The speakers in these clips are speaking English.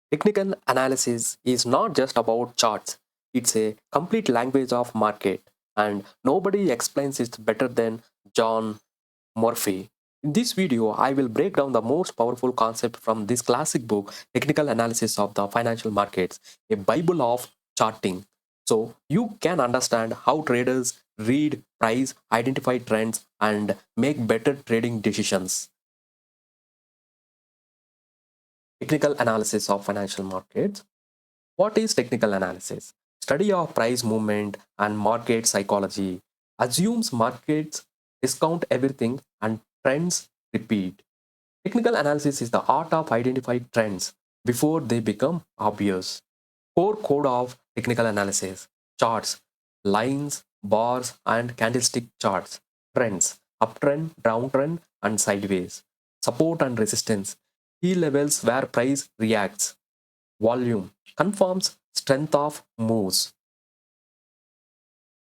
Technical analysis is not just about charts, it's a complete language of market, and nobody explains it better than John Murphy. In this video, I will break down the most powerful concept from this classic book, Technical Analysis of the Financial Markets, a Bible of charting. So you can understand how traders read, price, identify trends, and make better trading decisions. Technical analysis of financial markets. What is technical analysis? Study of price movement and market psychology. Assumes markets discount everything and trends repeat. Technical analysis is the art of identifying trends before they become obvious. Core code of technical analysis. Charts, lines, bars, and candlestick charts. Trends, uptrend, downtrend, and sideways. Support and resistance. Key levels where price reacts. Volume confirms strength of moves.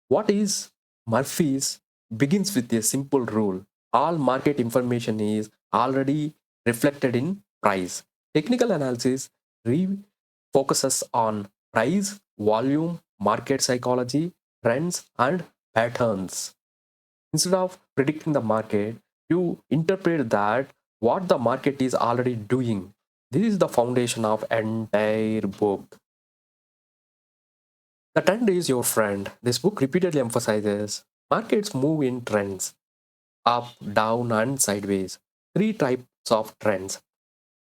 What is Murphy's begins with a simple rule. All market information is already reflected in price. Technical analysis focuses on price, volume, market psychology, trends, and patterns. Instead of predicting the market, you interpret that what the market is already doing. This is the foundation of entire book. The trend is your friend. This book repeatedly emphasizes markets move in trends up, down, and sideways. Three types of trends: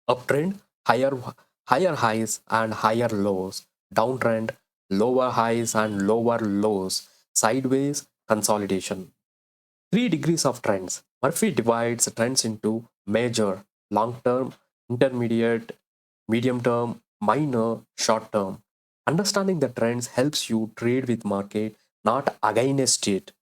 uptrend, higher highs and higher lows; downtrend, lower highs and lower lows; sideways, consolidation. Three degrees of trends. Murphy divides trends into major, long term, intermediate, medium term, minor, short term. Understanding the trends helps you trade with market, not against it.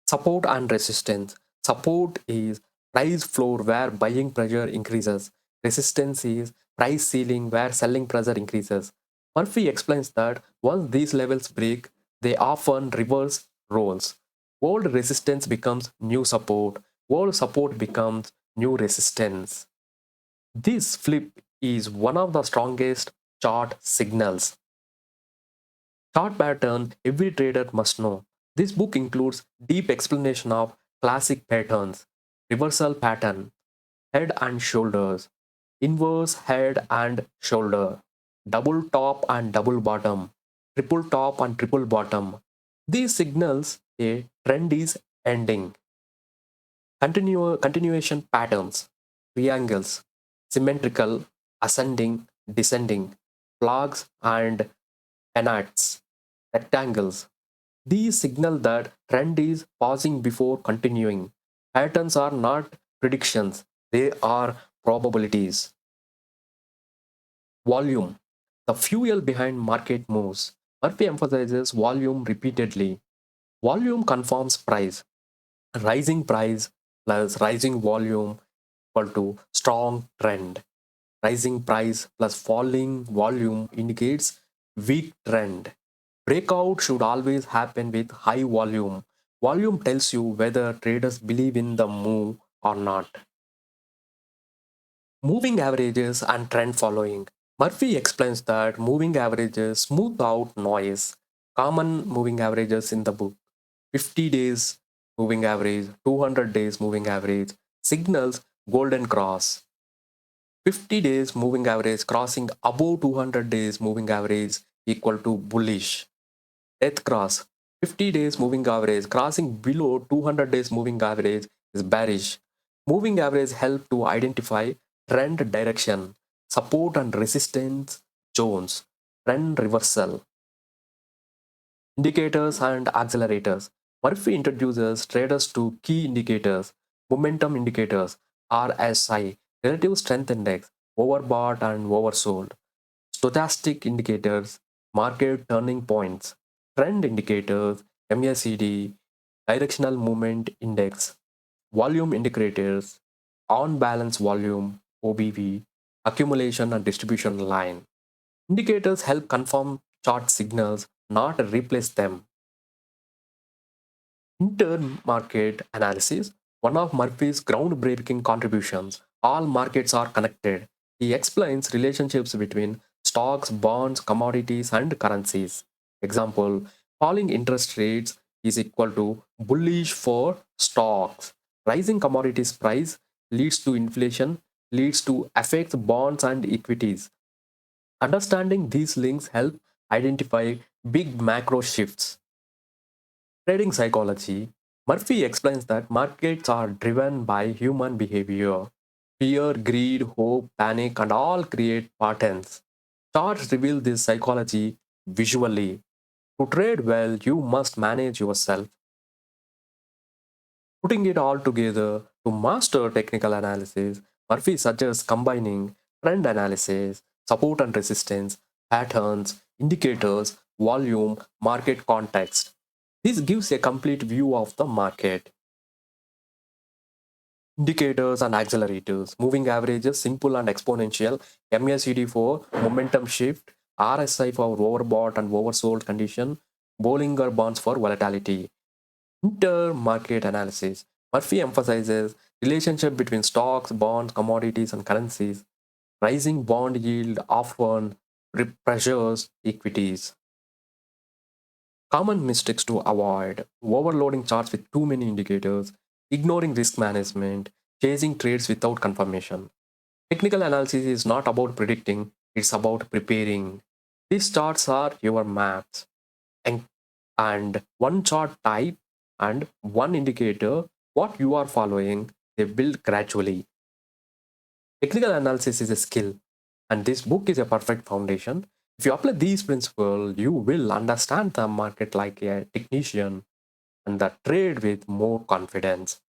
Support and resistance. Support is price floor where buying pressure increases. Resistance is price ceiling where selling pressure increases. Murphy explains that once these levels break, they often reverse roles. Old resistance becomes new support. Old support becomes new resistance. This flip is one of the strongest chart signals. Chart pattern every trader must know. This book includes deep explanation of classic patterns, reversal pattern, head and shoulders, inverse head and shoulder, double top and double bottom, triple top and triple bottom. These signals a trend is ending. Continuation patterns, triangles, symmetrical, ascending, descending, flags and pennants, rectangles. These signal that trend is pausing before continuing. Patterns are not predictions, they are probabilities. Volume, the fuel behind market moves. Murphy emphasizes volume repeatedly. Volume confirms price. Rising price plus rising volume equal to strong trend. Rising price plus falling volume indicates weak trend. Breakout should always happen with high volume. Volume tells you whether traders believe in the move or not. Moving averages and trend following. Murphy explains that moving averages smooth out noise. Common moving averages in the book: 50 days moving average, 200 days moving average, signals golden cross. 50 days moving average crossing above 200 days moving average equal to bullish. Death cross. 50 days moving average crossing below 200 days moving average is bearish. Moving average help to identify trend direction, support and resistance zones, trend reversal. Indicators and accelerators. Murphy introduces traders to key indicators, momentum indicators, RSI, relative strength index, overbought and oversold, stochastic indicators, market turning points, trend indicators, MACD, directional movement index, volume indicators, on balance volume, OBV, accumulation and distribution line. Indicators help confirm chart signals, not replace them. Intermarket analysis, one of Murphy's groundbreaking contributions. All markets are connected. He explains relationships between stocks, bonds, commodities, and currencies. Example, falling interest rates is equal to bullish for stocks. Rising commodities price leads to inflation, leads to affects bonds and equities. Understanding these links help identify big macro shifts. Trading psychology, Murphy explains that markets are driven by human behavior. Fear, greed, hope, panic, and all create patterns. Charts reveal this psychology visually. To trade well, you must manage yourself. Putting it all together to master technical analysis, Murphy suggests combining trend analysis, support and resistance, patterns, indicators, volume, market context. This gives a complete view of the market. Indicators and accelerators, moving averages, simple and exponential, MACD for momentum shift, RSI for overbought and oversold condition, Bollinger Bands for volatility. Intermarket analysis. Murphy emphasizes relationship between stocks, bonds, commodities, and currencies. Rising bond yield often pressures equities. Common mistakes to avoid: overloading charts with too many indicators, ignoring risk management, chasing trades without confirmation. Technical analysis is not about predicting, it's about preparing. These charts are your maps, and, and one chart type and one indicator, what you are following, they build gradually. Technical analysis is a skill, and this book is a perfect foundation. If you apply these principles, you will understand the market like a technician and the trade with more confidence.